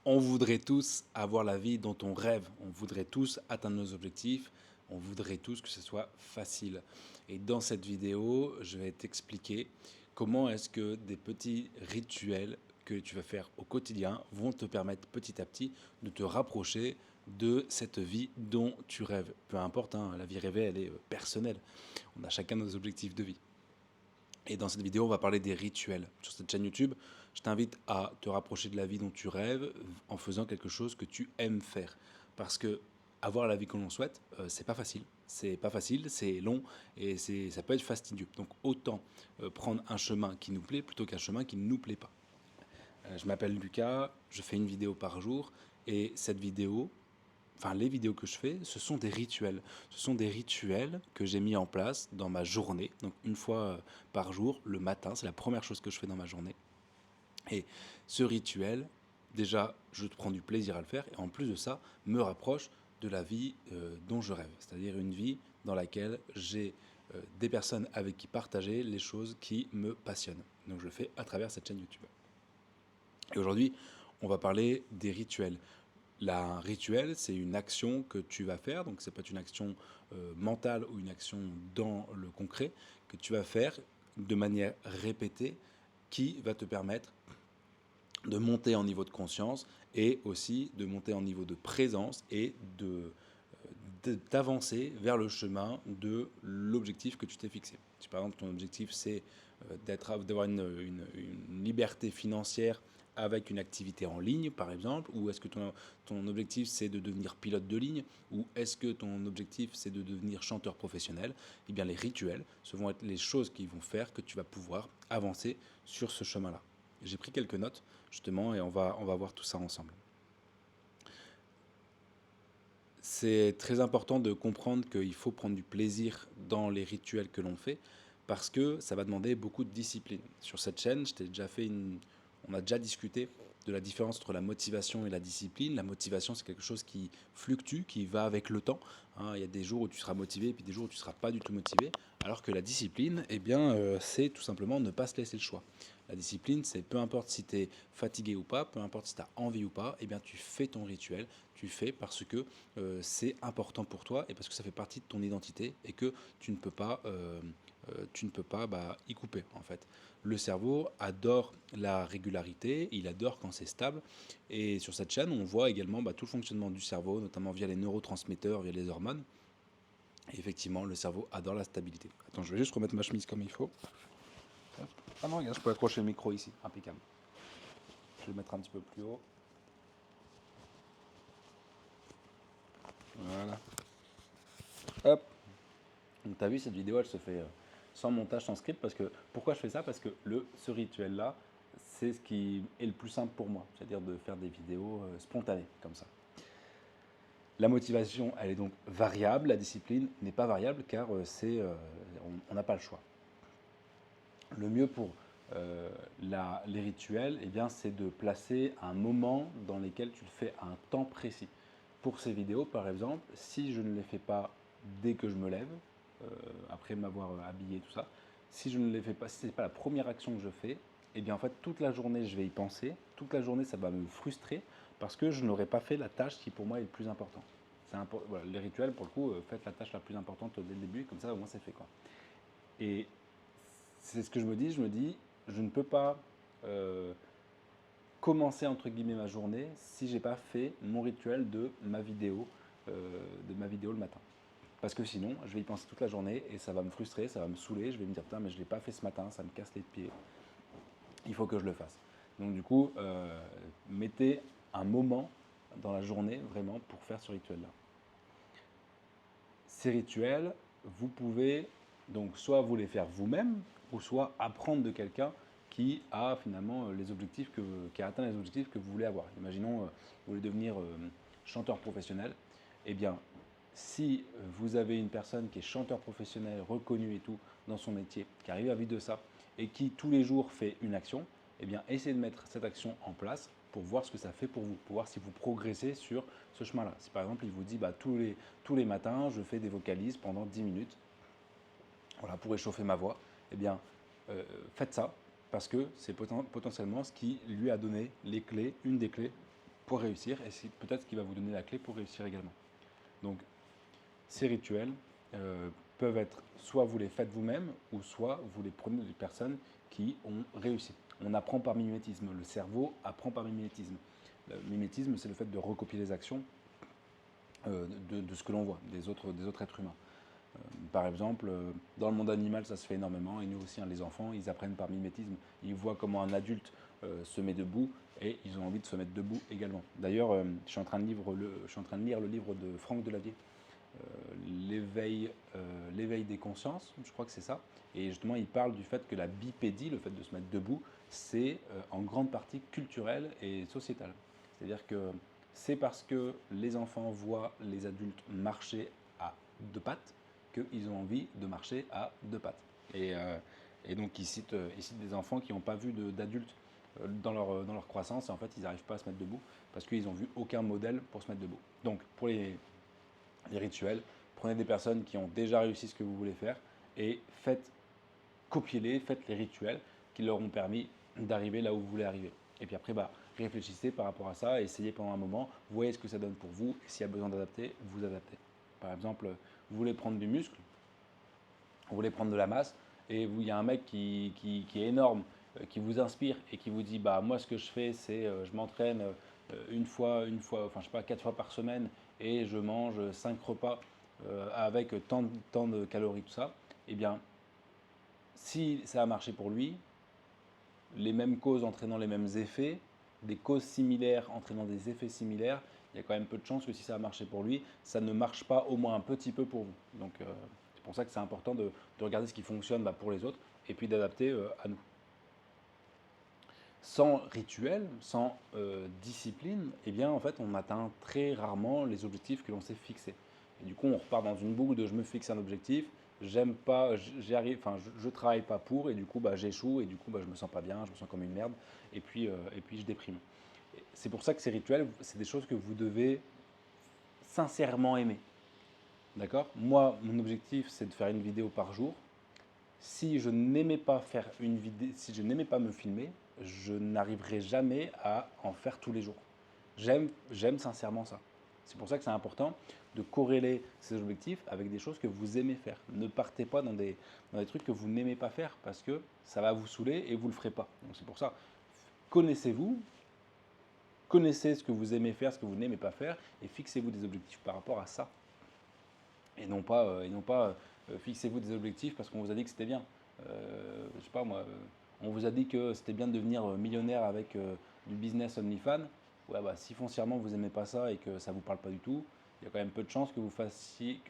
On voudrait tous avoir la vie dont on rêve, on voudrait tous atteindre nos objectifs, on voudrait tous que ce soit facile. Et dans cette vidéo, je vais t'expliquer comment est-ce que des petits rituels que tu vas faire au quotidien vont te permettre petit à petit de te rapprocher de cette vie dont tu rêves. Peu importe, hein, la vie rêvée, elle est personnelle. On a chacun nos objectifs de vie. Et dans cette vidéo, on va parler des rituels. Sur cette chaîne YouTube, je t'invite à te rapprocher de la vie dont tu rêves en faisant quelque chose que tu aimes faire. Parce que avoir la vie que l'on souhaite, c'est pas facile. C'est pas facile, c'est long et ça peut être fastidieux. Donc autant prendre un chemin qui nous plaît plutôt qu'un chemin qui ne nous plaît pas. Je m'appelle Lucas, je fais une vidéo par jour et cette vidéo, enfin les vidéos que je fais, ce sont des rituels. Ce sont des rituels que j'ai mis en place dans ma journée. Donc une fois par jour, le matin, c'est la première chose que je fais dans ma journée. Et ce rituel, déjà, je prends du plaisir à le faire et en plus de ça, me rapproche de la vie dont je rêve. C'est-à-dire une vie dans laquelle j'ai des personnes avec qui partager les choses qui me passionnent. Donc je le fais à travers cette chaîne YouTube. Et aujourd'hui, on va parler des rituels. Un rituel, c'est une action que tu vas faire, donc c'est pas une action mentale ou une action dans le concret, que tu vas faire de manière répétée, qui va te permettre de monter en niveau de conscience et aussi de monter en niveau de présence et d'avancer vers le chemin de l'objectif que tu t'es fixé. Si par exemple ton objectif c'est d'avoir une liberté financière avec une activité en ligne par exemple, ou est-ce que ton objectif c'est de devenir pilote de ligne, ou est-ce que ton objectif c'est de devenir chanteur professionnel, eh bien les rituels, ce vont être les choses qui vont faire que tu vas pouvoir avancer sur ce chemin-là. J'ai pris quelques notes justement et on va voir tout ça ensemble. C'est très important de comprendre qu'il faut prendre du plaisir dans les rituels que l'on fait parce que ça va demander beaucoup de discipline. Sur cette chaîne, on a déjà discuté de la différence entre la motivation et la discipline. La motivation, c'est quelque chose qui fluctue, qui va avec le temps, hein. Il y a des jours où tu seras motivé et puis des jours où tu ne seras pas du tout motivé. Alors que la discipline, eh bien, c'est tout simplement ne pas se laisser le choix. La discipline, c'est peu importe si tu es fatigué ou pas, peu importe si tu as envie ou pas, eh bien, tu fais ton rituel, tu fais parce que c'est important pour toi et parce que ça fait partie de ton identité et que tu ne peux pas y couper en fait. Le cerveau adore la régularité, il adore quand c'est stable et sur cette chaîne on voit également tout le fonctionnement du cerveau, notamment via les neurotransmetteurs, via les hormones. Et effectivement, le cerveau adore la stabilité. Attends, je vais juste remettre ma chemise comme il faut. Ah non, regarde, je peux accrocher le micro ici, impeccable. Je vais le mettre un petit peu plus haut. Voilà. Hop. Donc tu as vu, cette vidéo, elle se fait sans montage, sans script. Parce que, pourquoi je fais ça? Parce que ce rituel-là, c'est ce qui est le plus simple pour moi. C'est-à-dire de faire des vidéos spontanées, comme ça. La motivation, elle est donc variable. La discipline n'est pas variable car on n'a pas le choix. Le mieux pour les rituels, eh bien, c'est de placer un moment dans lequel tu le fais à un temps précis. Pour ces vidéos, par exemple, si je ne les fais pas dès que je me lève, après m'avoir habillé, tout ça, si je ne les fais pas, si ce n'est pas la première action que je fais, eh bien en fait toute la journée je vais y penser, toute la journée ça va me frustrer parce que je n'aurai pas fait la tâche qui pour moi est le plus important. Voilà, les rituels pour le coup, faites la tâche la plus importante dès le début, comme ça au moins c'est fait quoi. Et c'est ce que je me dis, je ne peux pas commencer entre guillemets ma journée si j'ai pas fait mon rituel de ma vidéo le matin. Parce que sinon, je vais y penser toute la journée et ça va me frustrer, ça va me saouler. Je vais me dire, putain, mais je ne l'ai pas fait ce matin, ça me casse les pieds. Il faut que je le fasse. Donc, du coup, mettez un moment dans la journée vraiment pour faire ce rituel-là. Ces rituels, vous pouvez donc soit vous les faire vous-même ou soit apprendre de quelqu'un qui a finalement qui a atteint les objectifs que vous voulez avoir. Imaginons, vous voulez devenir chanteur professionnel. Eh bien, si vous avez une personne qui est chanteur professionnel, reconnu et tout dans son métier, qui arrive à vivre de ça et qui tous les jours fait une action, eh bien, essayez de mettre cette action en place pour voir ce que ça fait pour vous, pour voir si vous progressez sur ce chemin-là. Si par exemple, il vous dit tous les matins, je fais des vocalises pendant 10 minutes, voilà, pour échauffer ma voix, eh bien, faites ça parce que c'est potentiellement ce qui lui a donné les clés, une des clés pour réussir et c'est peut-être ce qui va vous donner la clé pour réussir également. Donc, ces rituels peuvent être soit vous les faites vous-même ou soit vous les prenez des personnes qui ont réussi. On apprend par mimétisme. Le cerveau apprend par mimétisme. Le mimétisme, c'est le fait de recopier les actions de ce que l'on voit, des autres êtres humains. Par exemple, dans le monde animal, ça se fait énormément, et nous aussi, hein, les enfants, ils apprennent par mimétisme. Ils voient comment un adulte se met debout, et ils ont envie de se mettre debout également. D'ailleurs, je suis en train de lire le livre de Franck Delavier, l'éveil des consciences, je crois que c'est ça. Et justement, il parle du fait que la bipédie, le fait de se mettre debout, c'est en grande partie culturel et sociétal. C'est-à-dire que c'est parce que les enfants voient les adultes marcher à deux pattes qu'ils ont envie de marcher à deux pattes. Et donc, il cite des enfants qui n'ont pas vu d'adultes dans leur croissance, et en fait, ils n'arrivent pas à se mettre debout parce qu'ils n'ont vu aucun modèle pour se mettre debout. Donc, pour les rituels, prenez des personnes qui ont déjà réussi ce que vous voulez faire et copiez-les, faites les rituels qui leur ont permis d'arriver là où vous voulez arriver. Et puis après, réfléchissez par rapport à ça, essayez pendant un moment, voyez ce que ça donne pour vous, et s'il y a besoin d'adapter, vous adaptez. Par exemple, vous voulez prendre du muscle, vous voulez prendre de la masse, et il y a un mec qui est énorme, qui vous inspire et qui vous dit moi ce que je fais c'est je m'entraîne une fois, enfin je sais pas, 4 fois par semaine et je mange 5 repas avec tant de calories, tout ça, eh bien si ça a marché pour lui, les mêmes causes entraînant les mêmes effets, des causes similaires entraînant des effets similaires, il y a quand même peu de chances que si ça a marché pour lui, ça ne marche pas au moins un petit peu pour vous. Donc c'est pour ça que c'est important de regarder ce qui fonctionne pour les autres et puis d'adapter à nous. Sans rituel, sans discipline, eh bien en fait on atteint très rarement les objectifs que l'on s'est fixés. Et du coup on repart dans une boucle de je me fixe un objectif, j'aime pas, j'y arrive, enfin je travaille pas pour et du coup j'échoue et du coup je me sens pas bien, je me sens comme une merde et puis je déprime. C'est pour ça que ces rituels, c'est des choses que vous devez sincèrement aimer. D'accord? Moi, mon objectif, c'est de faire une vidéo par jour. Si je n'aimais pas faire une vidéo, si je n'aimais pas me filmer, je n'arriverai jamais à en faire tous les jours. J'aime sincèrement ça. C'est pour ça que c'est important de corréler ces objectifs avec des choses que vous aimez faire. Ne partez pas dans des trucs que vous n'aimez pas faire parce que ça va vous saouler et vous ne le ferez pas. Donc c'est pour ça, connaissez-vous, connaissez ce que vous aimez faire, ce que vous n'aimez pas faire et fixez-vous des objectifs par rapport à ça. Et non pas, fixez-vous des objectifs parce qu'on vous a dit que c'était bien. Je sais pas moi, on vous a dit que c'était bien de devenir millionnaire avec du business OnlyFans. Ouais, si foncièrement vous n'aimez pas ça et que ça ne vous parle pas du tout, il y a quand même peu de chances que vous fassiez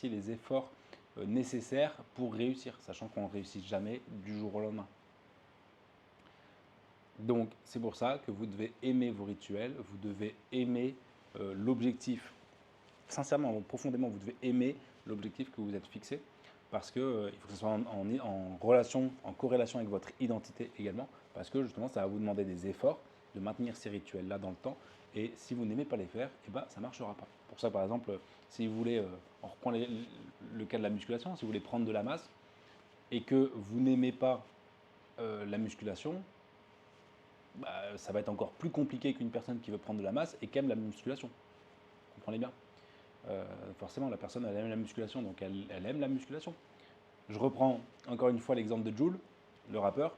les efforts nécessaires pour réussir, sachant qu'on ne réussit jamais du jour au lendemain. Donc c'est pour ça que vous devez aimer vos rituels, vous devez aimer l'objectif. Sincèrement, profondément, vous devez aimer l'objectif que vous êtes fixé parce qu'il faut que ce soit en relation, en corrélation avec votre identité également parce que justement, ça va vous demander des efforts de maintenir ces rituels-là dans le temps et si vous n'aimez pas les faire, ça ne marchera pas. Pour ça, par exemple, si vous voulez, on reprend le cas de la musculation, si vous voulez prendre de la masse et que vous n'aimez pas la musculation, ça va être encore plus compliqué qu'une personne qui veut prendre de la masse et qui aime la musculation. Vous comprenez bien? Forcément, la personne, elle aime la musculation, donc elle aime la musculation. Je reprends encore une fois l'exemple de Jul, le rappeur.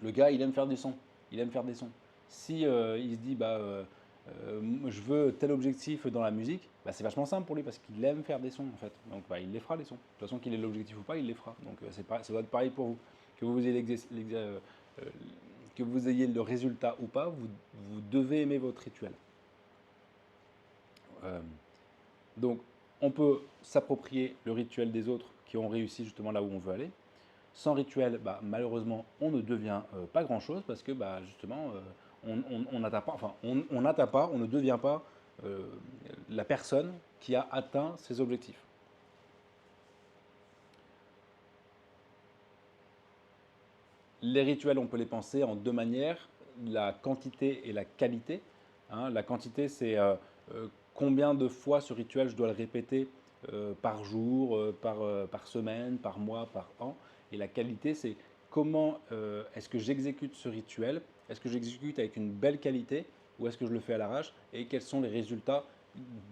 Le gars, il aime faire des sons. Il aime faire des sons. Si il se dit, je veux tel objectif dans la musique, c'est vachement simple pour lui parce qu'il aime faire des sons en fait. Donc il les fera les sons. De toute façon, qu'il ait l'objectif ou pas, il les fera. Donc ça doit être pareil pour vous. Que vous ayez le résultat ou pas, vous devez aimer votre rituel. Donc, on peut s'approprier le rituel des autres qui ont réussi justement là où on veut aller. Sans rituel, malheureusement, on ne devient pas grand-chose parce que justement, on n'atteint pas, on ne devient pas la personne qui a atteint ses objectifs. Les rituels, on peut les penser en deux manières, la quantité et la qualité. La quantité, c'est combien de fois ce rituel je dois le répéter par jour, par semaine, par mois, par an. Et la qualité, c'est comment est-ce que j'exécute ce rituel, est-ce que j'exécute avec une belle qualité ou est-ce que je le fais à l'arrache et quels sont les résultats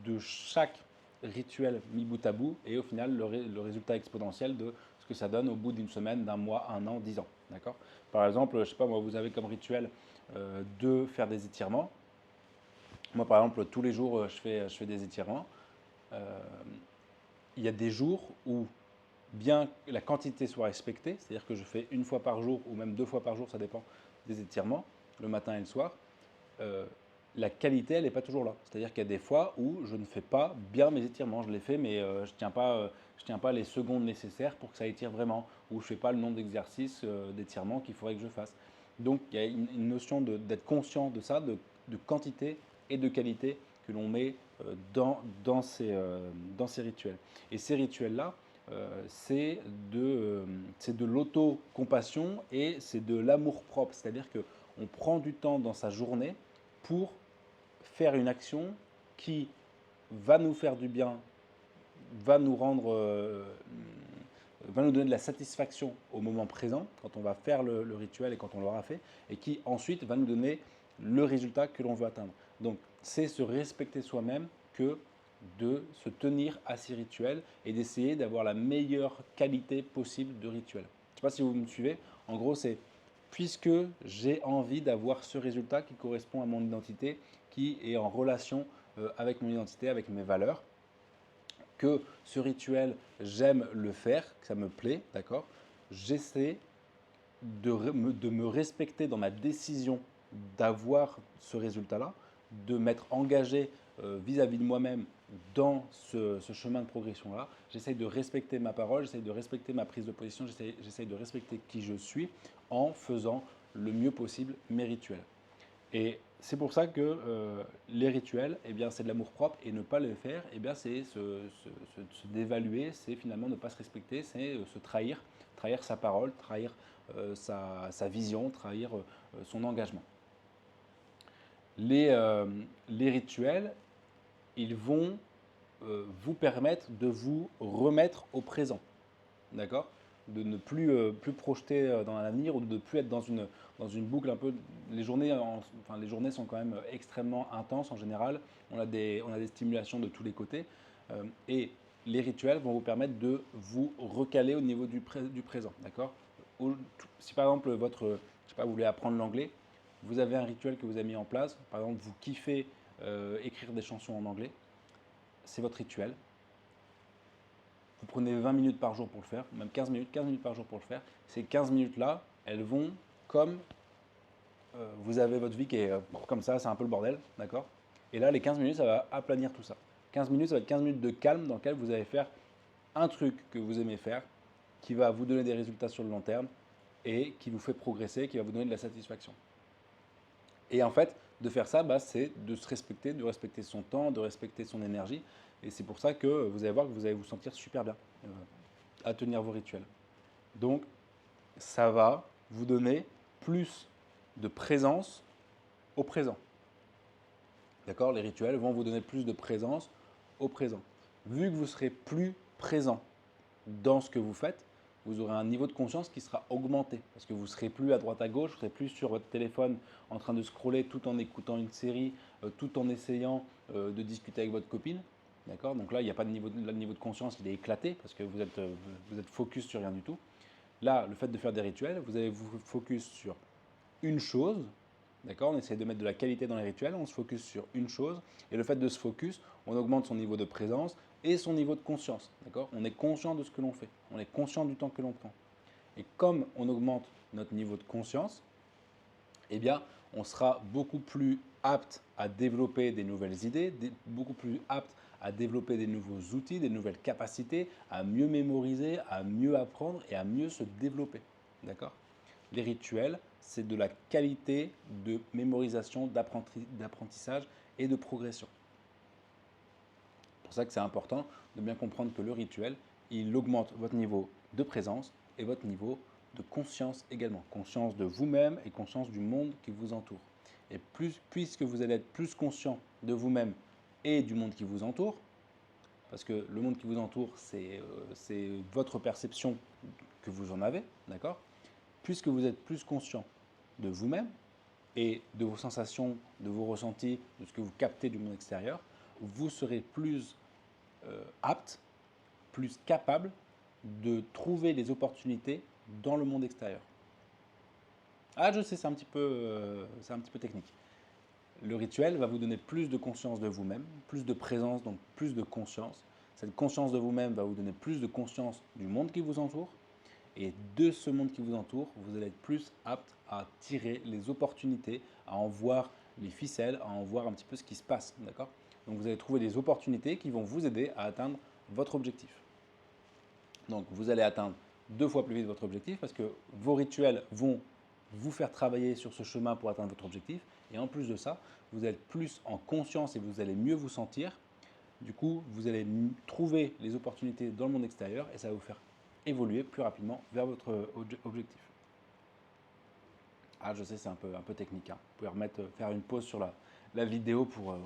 de chaque rituel mis bout à bout et au final le résultat exponentiel de ce que ça donne au bout d'une semaine, d'un mois, un an, 10 ans. D'accord. Par exemple, je ne sais pas moi, vous avez comme rituel de faire des étirements. Moi, par exemple, tous les jours, je fais des étirements. Euh, il y a des jours où bien que la quantité soit respectée, c'est-à-dire que je fais une fois par jour ou même deux fois par jour, ça dépend des étirements, le matin et le soir, euh, la qualité, elle n'est pas toujours là. C'est-à-dire qu'il y a des fois où je ne fais pas bien mes étirements. Je les fais, mais je tiens pas les secondes nécessaires pour que ça étire vraiment, ou je ne fais pas le nombre d'exercices d'étirement qu'il faudrait que je fasse. Donc il y a une notion d'être conscient de ça, de quantité et de qualité que l'on met dans ces rituels. Et ces rituels-là, c'est de l'auto-compassion et c'est de l'amour-propre. C'est-à-dire qu'on prend du temps dans sa journée pour faire une action qui va nous faire du bien, va nous rendre, va nous donner de la satisfaction au moment présent, quand on va faire le rituel et quand on l'aura fait, et qui ensuite va nous donner le résultat que l'on veut atteindre. Donc, c'est se respecter soi-même que de se tenir à ces rituels et d'essayer d'avoir la meilleure qualité possible de rituel. Je ne sais pas si vous me suivez. En gros, c'est puisque j'ai envie d'avoir ce résultat qui correspond à mon identité, qui est en relation avec mon identité, avec mes valeurs, que ce rituel, j'aime le faire, que ça me plaît, d'accord. J'essaie de me respecter dans ma décision d'avoir ce résultat-là, de m'être engagé vis-à-vis de moi-même dans ce chemin de progression-là. J'essaie de respecter ma parole, j'essaie de respecter ma prise de position, j'essaie de respecter qui je suis en faisant le mieux possible mes rituels. Et c'est pour ça que les rituels, eh bien, c'est de l'amour-propre et ne pas les faire, eh bien, c'est se dévaluer, c'est finalement ne pas se respecter, c'est se trahir, trahir sa parole, trahir sa vision, trahir son engagement. Les, euh, les rituels, ils vont vous permettre de vous remettre au présent. D'accord. De ne plus, plus projeter dans l'avenir ou de ne plus être dans une boucle un peu. Enfin, les journées sont quand même extrêmement intenses en général. On a des stimulations de tous les côtés. Et les rituels vont vous permettre de vous recaler au niveau du présent. D'accord. Si par exemple, je sais pas, vous voulez apprendre l'anglais, vous avez un rituel que vous avez mis en place. Par exemple, vous kiffez écrire des chansons en anglais. C'est votre rituel. Vous prenez 20 minutes par jour pour le faire, même 15 minutes par jour pour le faire. Ces 15 minutes-là, elles vont comme vous avez votre vie qui est comme ça, c'est un peu le bordel, d'accord. Et là, les 15 minutes, ça va aplanir tout ça. 15 minutes, ça va être 15 minutes de calme dans lequel vous allez faire un truc que vous aimez faire, qui va vous donner des résultats sur le long terme et qui vous fait progresser, qui va vous donner de la satisfaction. Et en fait, de faire ça, bah, c'est de se respecter, de respecter son temps, de respecter son énergie. Et c'est pour ça que vous allez voir que vous allez vous sentir super bien à tenir vos rituels. Donc, ça va vous donner plus de présence au présent. D'accord. Les rituels vont vous donner plus de présence au présent. Vu que vous serez plus présent dans ce que vous faites, vous aurez un niveau de conscience qui sera augmenté parce que vous serez plus à droite à gauche, vous serez plus sur votre téléphone en train de scroller tout en écoutant une série, tout en essayant de discuter avec votre copine. D'accord. Donc là, il n'y a pas de niveau, le niveau de conscience, il est éclaté parce que vous êtes focus sur rien du tout. Là, le fait de faire des rituels, vous allez vous focus sur une chose. D'accord. On essaie de mettre de la qualité dans les rituels, on se focus sur une chose. Et le fait de se focus, on augmente son niveau de présence et son niveau de conscience. D'accord. On est conscient de ce que l'on fait. On est conscient du temps que l'on prend. Et comme on augmente notre niveau de conscience, eh bien, on sera beaucoup plus apte à développer des nouvelles idées, beaucoup plus apte à développer des nouveaux outils, des nouvelles capacités, à mieux mémoriser, à mieux apprendre et à mieux se développer. D'accord. Les rituels, c'est de la qualité de mémorisation, d'apprentissage et de progression. C'est pour ça que c'est important de bien comprendre que le rituel, il augmente votre niveau de présence et votre niveau de conscience également. Conscience de vous-même et conscience du monde qui vous entoure. Et puisque vous allez être plus conscient de vous-même et du monde qui vous entoure, parce que le monde qui vous entoure, c'est votre perception que vous en avez, d'accord. Puisque vous êtes plus conscient de vous-même, et de vos sensations, de vos ressentis, de ce que vous captez du monde extérieur, vous serez plus apte, plus capable de trouver des opportunités dans le monde extérieur. Ah, je sais, c'est un petit peu technique. Le rituel va vous donner plus de conscience de vous-même, plus de présence, donc plus de conscience. Cette conscience de vous-même va vous donner plus de conscience du monde qui vous entoure. Et de ce monde qui vous entoure, vous allez être plus apte à tirer les opportunités, à en voir les ficelles, à en voir un petit peu ce qui se passe. D'accord ? Donc vous allez trouver des opportunités qui vont vous aider à atteindre votre objectif. Donc vous allez atteindre 2 fois plus vite votre objectif parce que vos rituels vont vous faire travailler sur ce chemin pour atteindre votre objectif. Et en plus de ça, vous êtes plus en conscience et vous allez mieux vous sentir. Du coup, vous allez trouver les opportunités dans le monde extérieur et ça va vous faire évoluer plus rapidement vers votre objectif. Ah, je sais, c'est un peu technique. Hein. Vous pouvez faire une pause sur la vidéo pour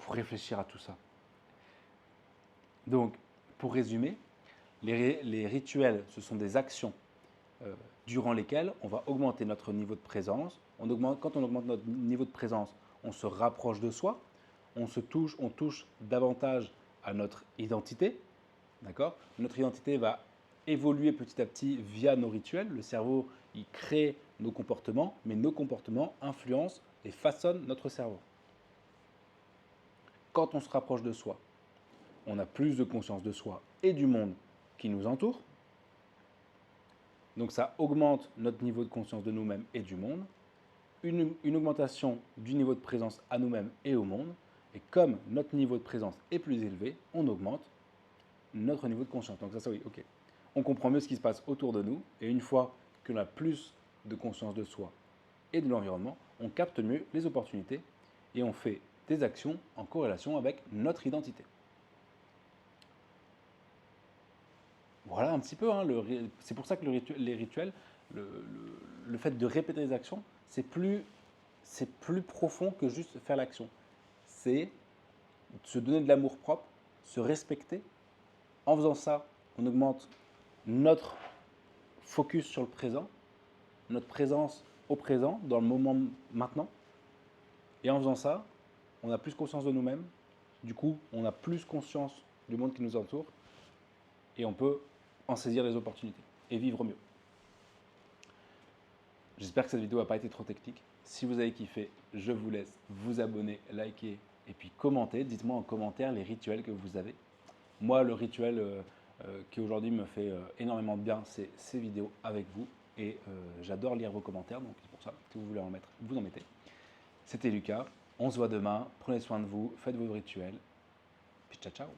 réfléchir à tout ça. Donc, pour résumer, les rituels, ce sont des actions durant lesquelles on va augmenter notre niveau de présence. Quand on augmente notre niveau de présence, on se rapproche de soi, on touche davantage à notre identité. D'accord ? Notre identité va évoluer petit à petit via nos rituels. Le cerveau, il crée nos comportements, mais nos comportements influencent et façonnent notre cerveau. Quand on se rapproche de soi, on a plus de conscience de soi et du monde qui nous entoure. Donc ça augmente notre niveau de conscience de nous-mêmes et du monde. Une augmentation du niveau de présence à nous-mêmes et au monde. Et comme notre niveau de présence est plus élevé, on augmente notre niveau de conscience. Donc ça oui, ok. On comprend mieux ce qui se passe autour de nous. Et une fois que l'on a plus de conscience de soi et de l'environnement, on capte mieux les opportunités et on fait des actions en corrélation avec notre identité. Voilà un petit peu. Hein, c'est pour ça que les rituels, le fait de répéter des actions, c'est plus profond que juste faire l'action. C'est se donner de l'amour propre, se respecter. En faisant ça, on augmente notre focus sur le présent, notre présence au présent, dans le moment maintenant. Et en faisant ça, on a plus conscience de nous-mêmes. Du coup, on a plus conscience du monde qui nous entoure. Et on peut en saisir les opportunités et vivre mieux. J'espère que cette vidéo n'a pas été trop technique. Si vous avez kiffé, je vous laisse vous abonner, liker et puis commenter. Dites-moi en commentaire les rituels que vous avez. Moi, le rituel qui aujourd'hui me fait énormément de bien, c'est ces vidéos avec vous. Et j'adore lire vos commentaires, donc c'est pour ça. Si vous voulez en mettre, vous en mettez. C'était Lucas. On se voit demain. Prenez soin de vous, faites vos rituels. Puis ciao, ciao.